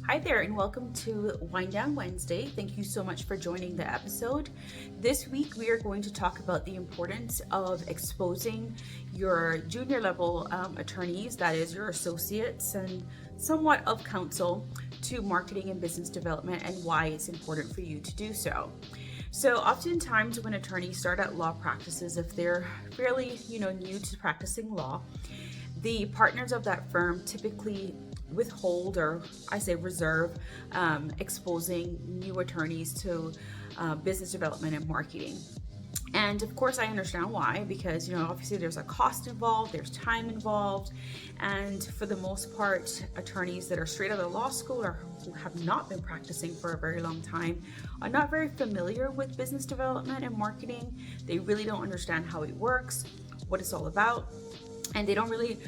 Hi there, and welcome to Wind Down Wednesday. Thank you so much for joining the episode. This week, we are going to talk about the importance of exposing your junior level attorneys, that is, your associates and somewhat of counsel, to marketing and business development and why it's important for you to do so. So oftentimes when attorneys start out law practices, if they're fairly new to practicing law, the partners of that firm typically withhold, or I say reserve, exposing new attorneys to business development and marketing. And of course I understand why, because obviously there's a cost involved, there's time involved, and for the most part attorneys that are straight out of law school or who have not been practicing for a very long time are not very familiar with business development and marketing. They really don't understand how it works, what it's all about, and they don't really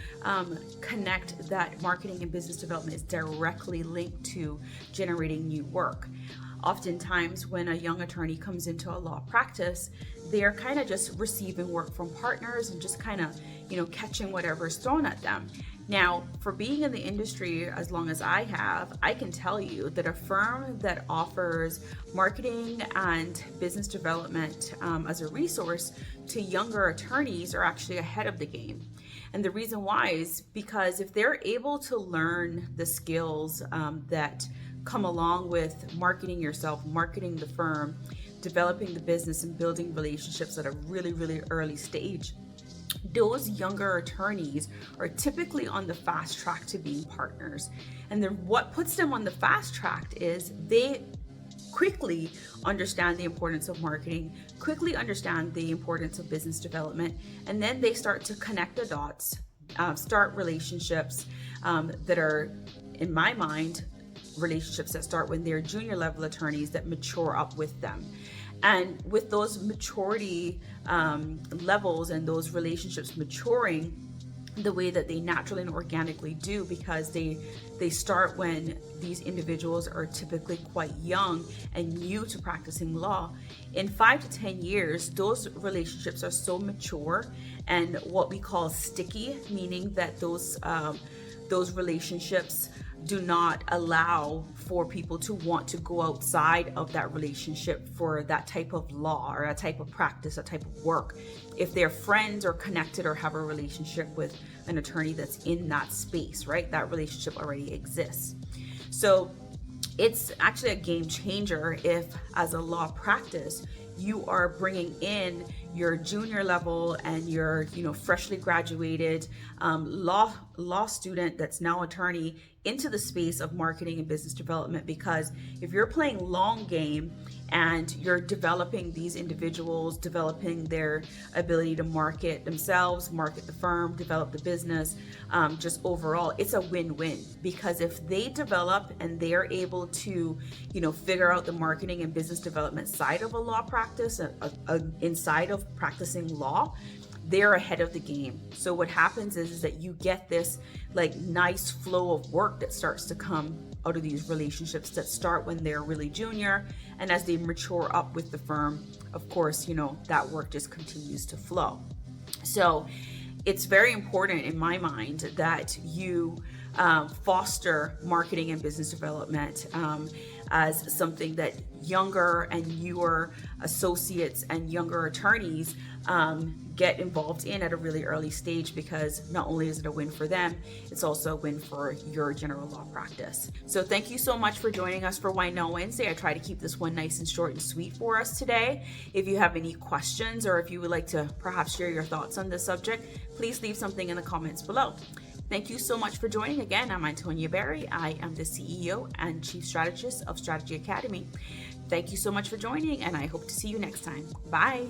connect that marketing and business development is directly linked to generating new work. Oftentimes when a young attorney comes into a law practice, they're kind of just receiving work from partners and just kind of catching whatever is thrown at them. Now, for being in the industry as long as I have, I can tell you that a firm that offers marketing and business development as a resource to younger attorneys are actually ahead of the game. And the reason why is because if they're able to learn the skills that come along with marketing yourself, marketing the firm, developing the business, and building relationships at a really, really early stage, those younger attorneys are typically on the fast track to being partners. And what puts them on the fast track is they quickly understand the importance of marketing, quickly understand the importance of business development, and then they start to connect the dots, start relationships that are, in my mind, relationships that start when they're junior level attorneys that mature up with them. And with those maturity levels and those relationships maturing the way that they naturally and organically do, because they start when these individuals are typically quite young and new to practicing law. In 5 to 10 years, those relationships are so mature and what we call sticky, meaning that those relationships do not allow for people to want to go outside of that relationship for that type of law or a type of practice, a type of work. If they're friends or connected or have a relationship with an attorney that's in that space, right? That relationship already exists. So it's actually a game changer if, as a law practice, you are bringing in your junior level and your freshly graduated law student that's now attorney into the space of marketing and business development. Because if you're playing long game and you're developing these individuals, developing their ability to market themselves, market the firm, develop the business, just overall, it's a win-win. Because if they develop and they're able to, figure out the marketing and business development side of a law practice, inside of practicing law, they're ahead of the game. So what happens is that you get this nice flow of work that starts to come out of these relationships that start when they're really junior, and as they mature up with the firm, of course, that work just continues to flow. So it's very important in my mind that you foster marketing and business development as something that younger and newer associates and younger attorneys get involved in at a really early stage, because not only is it a win for them, it's also a win for your general law practice. So thank you so much for joining us for Wind Down Wednesday. I try to keep this one nice and short and sweet for us today. If you have any questions or if you would like to perhaps share your thoughts on this subject, please leave something in the comments below. Thank you so much for joining. Again, I'm Antonia Berry. I am the CEO and Chief Strategist of Strategy Academy. Thank you so much for joining, and I hope to see you next time. Bye.